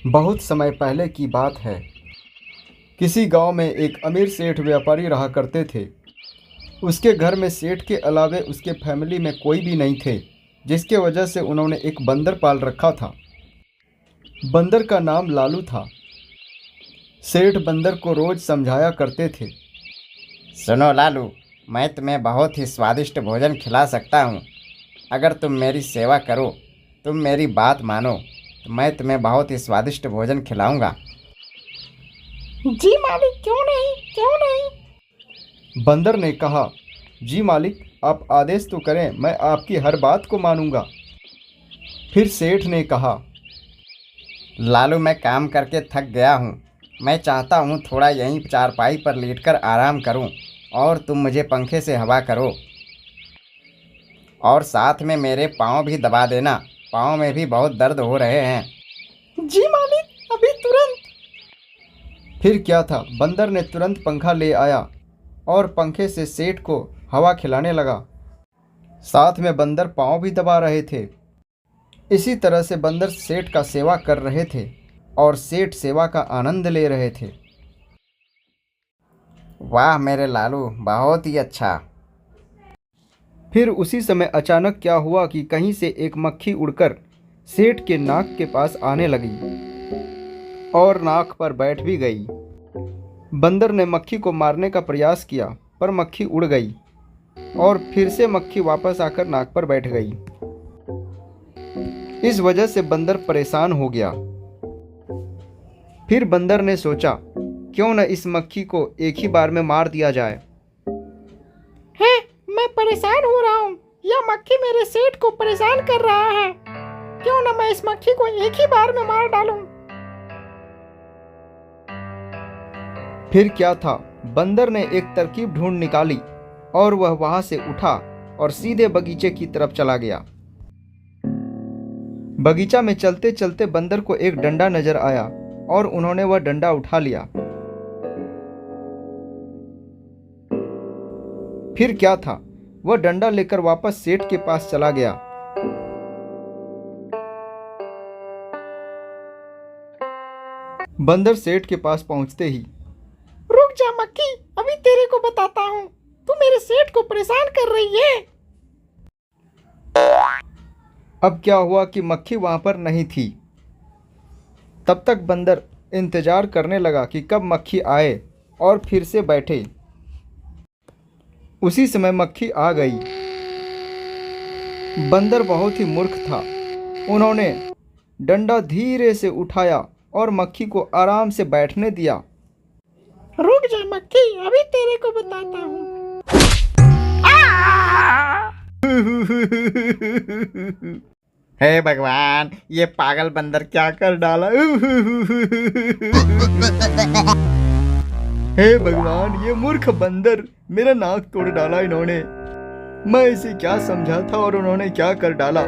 बहुत समय पहले की बात है। किसी गांव में एक अमीर सेठ व्यापारी रहा करते थे। उसके घर में सेठ के अलावे उसके फैमिली में कोई भी नहीं थे, जिसके वजह से उन्होंने एक बंदर पाल रखा था। बंदर का नाम लालू था। सेठ बंदर को रोज समझाया करते थे। सुनो लालू, मैं तुम्हें बहुत ही स्वादिष्ट भोजन खिला सकता हूँ। अगर तुम मेरी सेवा करो, तुम मेरी बात मानो, तो मैं तुम्हें बहुत ही स्वादिष्ट भोजन खिलाऊंगा। जी मालिक, क्यों नहीं, क्यों नहीं। बंदर ने कहा, जी मालिक, आप आदेश तो करें, मैं आपकी हर बात को मानूंगा। फिर सेठ ने कहा, लालू, मैं काम करके थक गया हूँ। मैं चाहता हूँ थोड़ा यहीं चारपाई पर लेटकर आराम करूँ और तुम मुझे पंखे से हवा करो। और साथ में मेरे पाँव भी दबा देना, पाँव में भी बहुत दर्द हो रहे हैं। जी मालिक, अभी तुरंत। फिर क्या था, बंदर ने तुरंत पंखा ले आया और पंखे से सेठ को हवा खिलाने लगा। साथ में बंदर पाँव भी दबा रहे थे। इसी तरह से बंदर सेठ का सेवा कर रहे थे और सेठ सेवा का आनंद ले रहे थे। वाह मेरे लालू, बहुत ही अच्छा। फिर उसी समय अचानक क्या हुआ कि कहीं से एक मक्खी उड़कर सेठ के नाक के पास आने लगी और नाक पर बैठ भी गई। बंदर ने मक्खी को मारने का प्रयास किया, पर मक्खी उड़ गई और फिर से मक्खी वापस आकर नाक पर बैठ गई। इस वजह से बंदर परेशान हो गया। फिर बंदर ने सोचा, क्यों न इस मक्खी को एक ही बार में मार दिया जाए। है, मैं परेशान हो रहा हूँ। यह मक्खी मेरे सेठ को परेशान कर रहा है। क्यों न मैं इस मक्खी को एक ही बार में मार डालूं। फिर क्या था, बंदर ने एक तरकीब ढूंढ निकाली और वह वहां से उठा और सीधे बगीचे की तरफ चला गया। बगीचा में चलते चलते बंदर को एक डंडा नजर आया और उन्होंने वह डंडा उठा लिया। फिर क्या था, वह डंडा लेकर वापस सेठ के पास चला गया। बंदर सेठ के पास पहुंचते ही, रुक जा मक्खी, अभी तेरे को बताता हूँ। तू मेरे सेठ को परेशान कर रही है। अब क्या हुआ कि मक्खी वहां पर नहीं थी। तब तक बंदर इंतजार करने लगा कि कब मक्खी आए और फिर से बैठे। उसी समय मक्खी आ गई। बंदर बहुत ही मूर्ख था। उन्होंने डंडा धीरे से उठाया और मक्खी को आराम से बैठने दिया। रुक जा मक्खी, अभी तेरे को बताता हूँ। हे भगवान, ये पागल बंदर क्या कर डाला। हे भगवान, ये मूर्ख बंदर, मेरा नाक तोड़ डाला इन्होंने। मैं इसे क्या समझा था और उन्होंने क्या कर डाला।